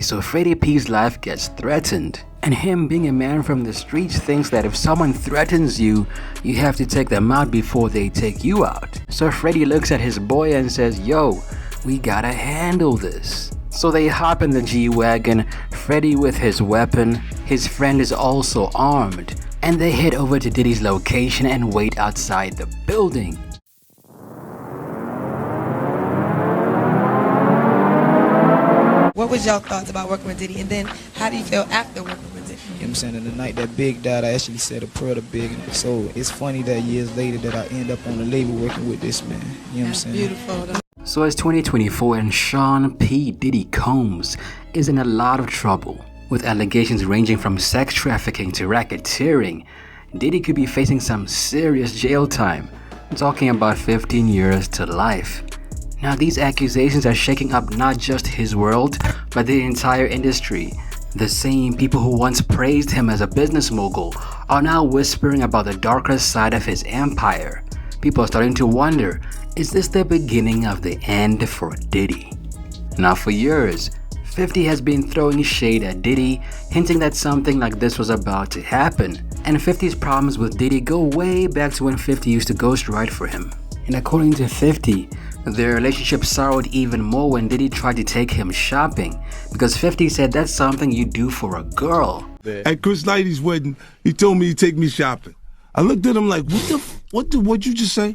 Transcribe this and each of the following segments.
So Freddy P's life gets threatened, and him being a man from the streets thinks that if someone threatens you, you have to take them out before they take you out. So Freddy looks at his boy and says, "Yo, we gotta handle this." So they hop in the G-Wagon, Freddy with his weapon, his friend is also armed, and they head over to Diddy's location and wait outside the building. What was y'all thoughts about working with Diddy, and then how do you feel after working with Diddy? You know what I'm saying? And the night that Big died, I actually said a prayer to Big. So it's funny that years later that I end up on the label working with this man. You know what I'm saying? Beautiful. So it's 2024 and Sean P. Diddy Combs is in a lot of trouble. With allegations ranging from sex trafficking to racketeering, Diddy could be facing some serious jail time. I'm talking about 15 years to life. Now these accusations are shaking up not just his world, but the entire industry. The same people who once praised him as a business mogul are now whispering about the darker side of his empire. People are starting to wonder, is this the beginning of the end for Diddy? Now for years, 50 has been throwing shade at Diddy, hinting that something like this was about to happen. And 50's problems with Diddy go way back to when 50 used to ghostwrite for him. And according to 50, their relationship soured even more when Diddy tried to take him shopping, because 50 said that's something you do for a girl. At Chris Lighty's wedding, he told me he'd take me shopping. I looked at him like, what'd you just say?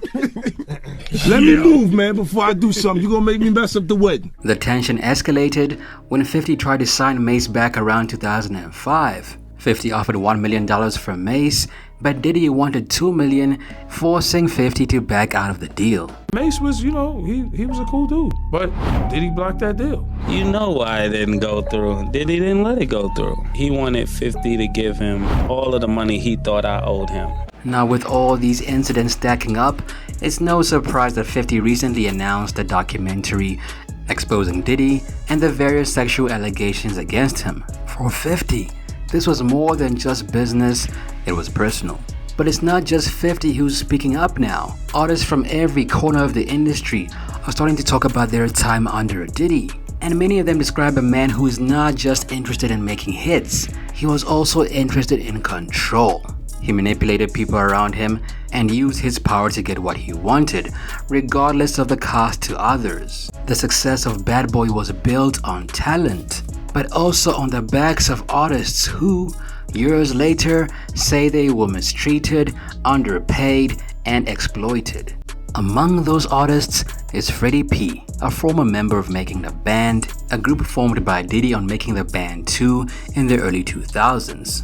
Let me move, man, before I do something. You're gonna make me mess up the wedding. The tension escalated when 50 tried to sign Mace back around 2005. 50 offered $1 million for Mace, but Diddy wanted $2 million, forcing 50 to back out of the deal. Mace was, he was a cool dude, but Diddy blocked that deal. You know why it didn't go through. Diddy didn't let it go through. He wanted 50 to give him all of the money he thought I owed him. Now with all these incidents stacking up, it's no surprise that 50 recently announced a documentary exposing Diddy and the various sexual allegations against him. For 50, this was more than just business, it was personal. But it's not just 50 who's speaking up now. Artists from every corner of the industry are starting to talk about their time under Diddy. And many of them describe a man who is not just interested in making hits, he was also interested in control. He manipulated people around him and used his power to get what he wanted, regardless of the cost to others. The success of Bad Boy was built on talent, but also on the backs of artists who, years later, say they were mistreated, underpaid, and exploited. Among those artists is Freddy P, a former member of Making the Band, a group formed by Diddy on Making the Band 2 in the early 2000s.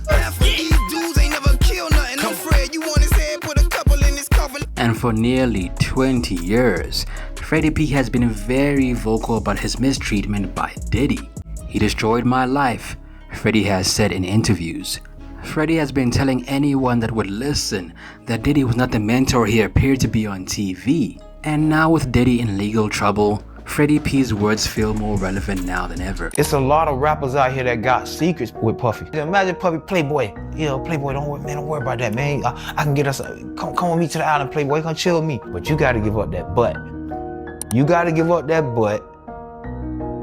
And for nearly 20 years, Freddy P has been very vocal about his mistreatment by Diddy. "He destroyed my life," Freddy has said in interviews. Freddy has been telling anyone that would listen that Diddy was not the mentor he appeared to be on TV. And now with Diddy in legal trouble, Freddy P's words feel more relevant now than ever. It's a lot of rappers out here that got secrets with Puffy. Imagine Puffy, Playboy. Playboy, don't worry about that, man. I can get us, come with me to the island, Playboy, come chill with me. But you gotta give up that butt. You gotta give up that butt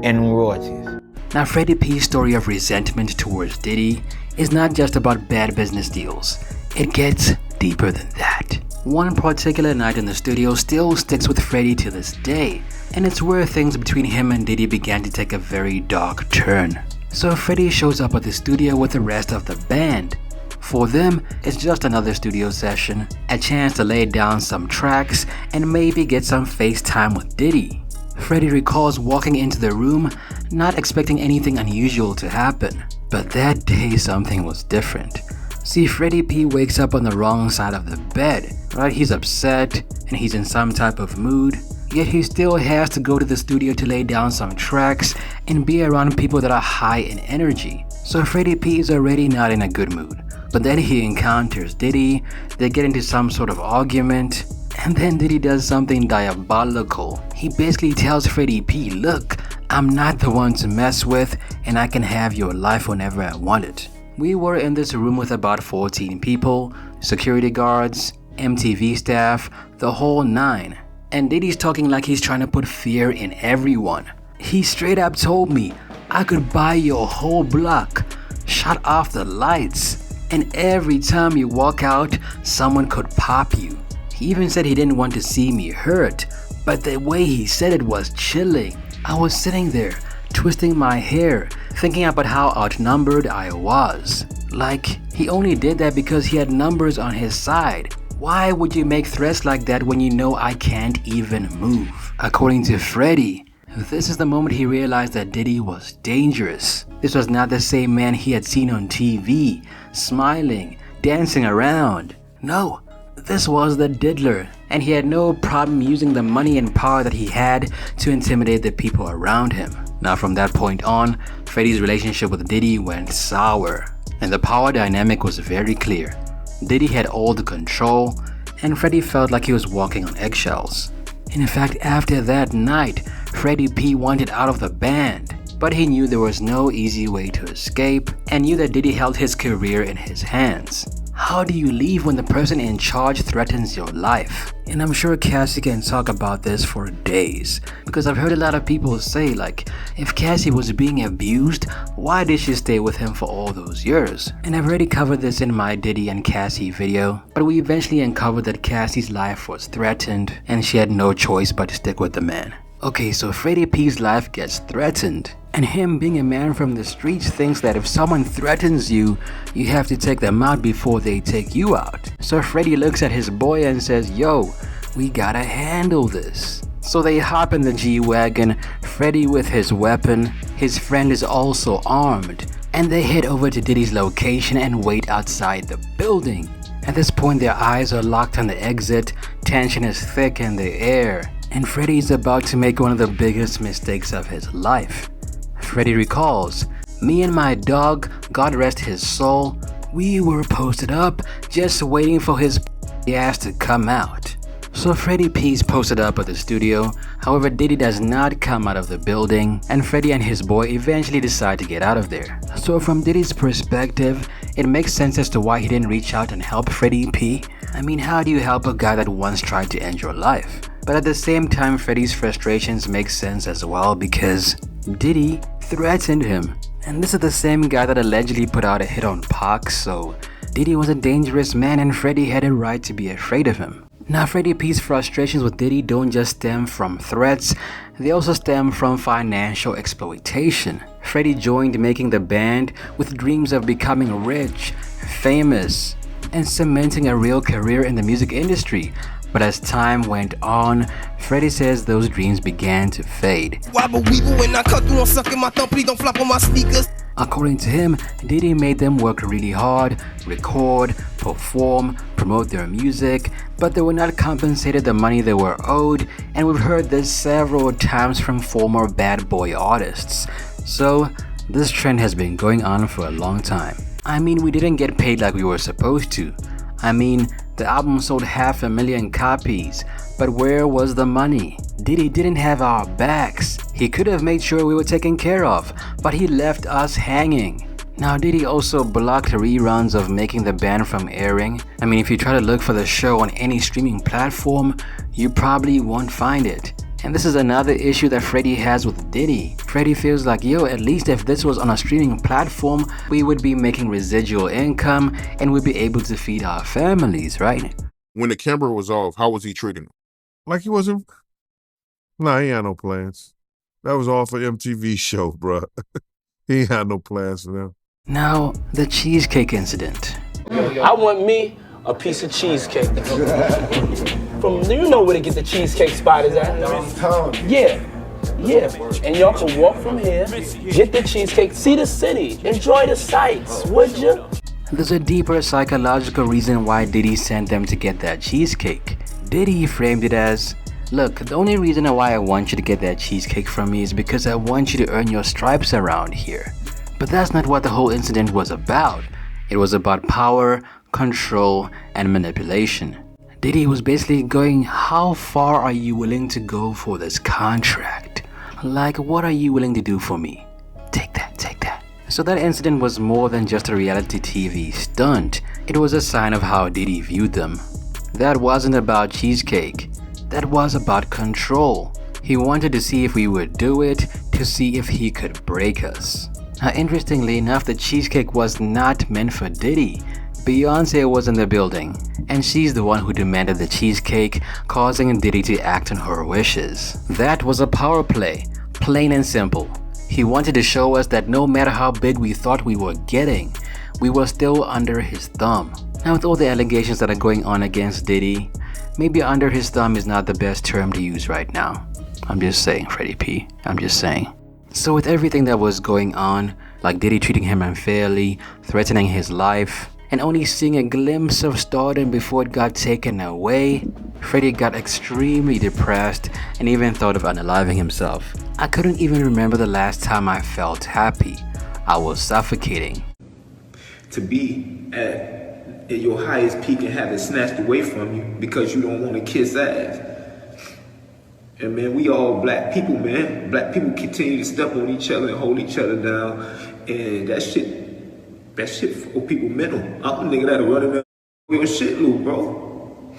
and royalties. Now Freddy P's story of resentment towards Diddy is not just about bad business deals. It gets deeper than that. One particular night in the studio still sticks with Freddy to this day, and it's where things between him and Diddy began to take a very dark turn. So Freddy shows up at the studio with the rest of the band. For them, it's just another studio session, a chance to lay down some tracks and maybe get some FaceTime with Diddy. Freddy recalls walking into the room, not expecting anything unusual to happen. But that day something was different. See, Freddy P wakes up on the wrong side of the bed, right? He's upset and he's in some type of mood, yet he still has to go to the studio to lay down some tracks and be around people that are high in energy. So Freddy P is already not in a good mood. But then he encounters Diddy, they get into some sort of argument, and then Diddy does something diabolical. He basically tells Freddy P, "Look, I'm not the one to mess with, and I can have your life whenever I want it." We were in this room with about 14 people, security guards, MTV staff, the whole nine. And Diddy's talking like he's trying to put fear in everyone. He straight up told me, I could buy your whole block, shut off the lights, and every time you walk out, someone could pop you. He even said he didn't want to see me hurt, but the way he said it was chilling. I was sitting there, twisting my hair, thinking about how outnumbered I was. Like, he only did that because he had numbers on his side. Why would you make threats like that when you know I can't even move? According to Freddy, this is the moment he realized that Diddy was dangerous. This was not the same man he had seen on TV, smiling, dancing around. No, this was the diddler, and he had no problem using the money and power that he had to intimidate the people around him. Now from that point on, Freddy's relationship with Diddy went sour, and the power dynamic was very clear. Diddy had all the control, and Freddy felt like he was walking on eggshells. In fact, after that night, Freddy P wanted out of the band, but he knew there was no easy way to escape and knew that Diddy held his career in his hands. How do you leave when the person in charge threatens your life? And I'm sure Cassie can talk about this for days, because I've heard a lot of people say, like, if Cassie was being abused, why did she stay with him for all those years? And I've already covered this in my Diddy and Cassie video, but we eventually uncovered that Cassie's life was threatened and she had no choice but to stick with the man. Okay, so Freddy P's life gets threatened, and him being a man from the streets thinks that if someone threatens you, you have to take them out before they take you out. So Freddy looks at his boy and says, yo, we gotta handle this. So they hop in the G-Wagon, Freddy with his weapon, his friend is also armed, and they head over to Diddy's location and wait outside the building. At this point, their eyes are locked on the exit, tension is thick in the air, and Freddy is about to make one of the biggest mistakes of his life. Freddy recalls, me and my dog, God rest his soul, we were posted up just waiting for his ass to come out. So Freddy P's posted up at the studio, however Diddy does not come out of the building, and Freddy and his boy eventually decide to get out of there. So from Diddy's perspective, it makes sense as to why he didn't reach out and help Freddy P. I mean, how do you help a guy that once tried to end your life? But at the same time, Freddy's frustrations make sense as well because Diddy threatened him. And this is the same guy that allegedly put out a hit on Pac, so Diddy was a dangerous man and Freddy had a right to be afraid of him. Now Freddy P's frustrations with Diddy don't just stem from threats, they also stem from financial exploitation. Freddy joined making the band with dreams of becoming rich, famous, and cementing a real career in the music industry. But as time went on, Freddy says those dreams began to fade. According to him, Diddy made them work really hard, record, perform, promote their music, but they were not compensated the money they were owed, and we've heard this several times from former bad boy artists. So this trend has been going on for a long time. I mean, we didn't get paid like we were supposed to. I mean, the album sold 500,000 copies, but where was the money? Diddy didn't have our backs. He could have made sure we were taken care of, but he left us hanging. Now Diddy also blocked reruns of Making the Band from airing. I mean, if you try to look for the show on any streaming platform, you probably won't find it. And this is another issue that Freddy has with Diddy. Freddy feels like, yo, at least if this was on a streaming platform, we would be making residual income and we'd be able to feed our families, right? When the camera was off, how was he treating him? Like he wasn't. Nah, he had no plans. That was all for MTV show, bruh. He ain't had no plans for them. Now, the cheesecake incident. I want me a piece of cheesecake. From, you know where to get the cheesecake spot is at? Yeah. And y'all can walk from here, get the cheesecake, see the city, enjoy the sights, would you? There's a deeper psychological reason why Diddy sent them to get that cheesecake. Diddy framed it as, look, the only reason why I want you to get that cheesecake from me is because I want you to earn your stripes around here. But that's not what the whole incident was about. It was about power, control, and manipulation. Diddy was basically going, how far are you willing to go for this contract? Like, what are you willing to do for me? Take that. So that incident was more than just a reality TV stunt. It was a sign of how Diddy viewed them. That wasn't about cheesecake. That was about control. He wanted to see if we would do it, to see if he could break us. Now, interestingly enough, the cheesecake was not meant for Diddy. Beyonce was in the building, and she's the one who demanded the cheesecake, causing Diddy to act on her wishes. That was a power play, plain and simple. He wanted to show us that no matter how big we thought we were getting, we were still under his thumb. Now, with all the allegations that are going on against Diddy, maybe under his thumb is not the best term to use right now. I'm just saying, Freddy P. I'm just saying. So with everything that was going on, like Diddy treating him unfairly, threatening his life, and only seeing a glimpse of stardom before it got taken away, Freddy got extremely depressed and even thought of unaliving himself. I couldn't even remember the last time I felt happy. I was suffocating. To be at your highest peak and have it snatched away from you because you don't want to kiss ass. And man, we all black people, man. Black people continue to step on each other and hold each other down. And that shit for people mental. I'm a nigga that'll run in your shit loop, bro.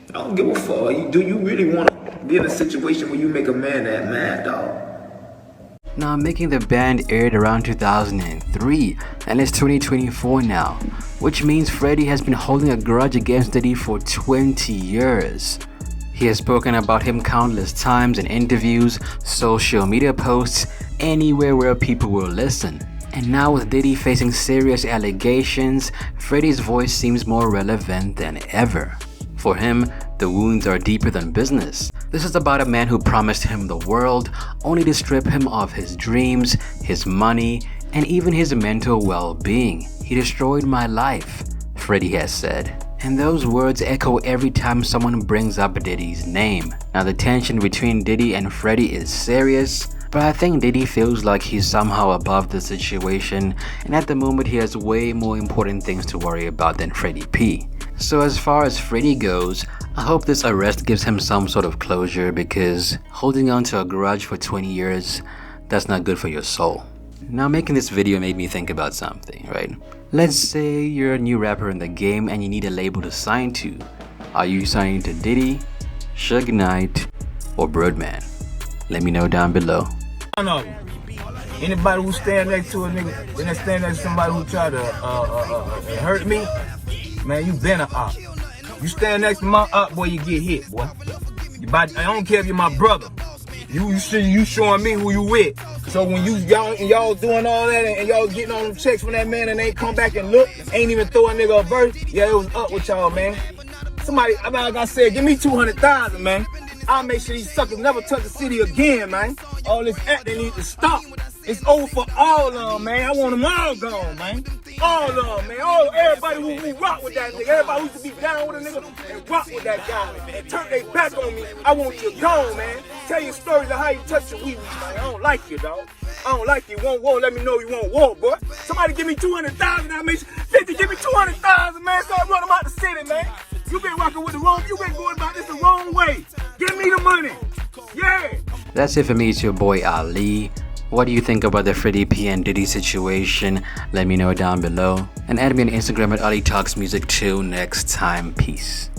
I don't give a fuck. Do you really want to be in a situation where you make a man that mad, dog? Now, Making the Band aired around 2003, and it's 2024 now, which means Freddy has been holding a grudge against Diddy for 20 years. He has spoken about him countless times in interviews, social media posts, anywhere where people will listen. And now with Diddy facing serious allegations, Freddy's voice seems more relevant than ever. For him, the wounds are deeper than business. This is about a man who promised him the world, only to strip him of his dreams, his money, and even his mental well-being. He destroyed my life, Freddy has said. And those words echo every time someone brings up Diddy's name. Now, the tension between Diddy and Freddy is serious, but I think Diddy feels like he's somehow above the situation, and at the moment he has way more important things to worry about than Freddy P. So as far as Freddy goes, I hope this arrest gives him some sort of closure, because holding on to a grudge for 20 years, that's not good for your soul. Now, making this video made me think about something, right? Let's say you're a new rapper in the game and you need a label to sign to. Are you signing to Diddy, Suge Knight, or Birdman? Let me know down below. None of them. Anybody who stand next to a nigga, and stand next to somebody who try to hurt me, man, you been a op. You stand next to my op, boy, you get hit, boy. I don't care if you're my brother. You showing me who you with. So when y'all doing all that and y'all getting on them checks from that man and they come back and look, ain't even throw a nigga a verse, yeah, it was up with y'all, man. Somebody, like I said, give me 200,000, man. I'll make sure these suckers never touch the city again, man. All this acting needs to stop. It's over for all of them, man. I want them all gone, man. All of them, man. Everybody who rock with that nigga. Everybody who used to be down with a nigga and rock with that guy and turn their back on me. I want you gone, man. Tell your stories of how you touch your weed, man. I don't like you, dog. I don't like you. You want war, let me know you want war, boy. Somebody give me 200,000, I make 50, give me 200,000, man. Start running out the city, man. You been rocking with the wrong, you been going about this the wrong way. Give me the money. Yeah. That's it for me. It's your boy Ali. What do you think about the Freddy P and Diddy situation? Let me know down below. And add me on Instagram at Ali Talks Music. Till next time, peace.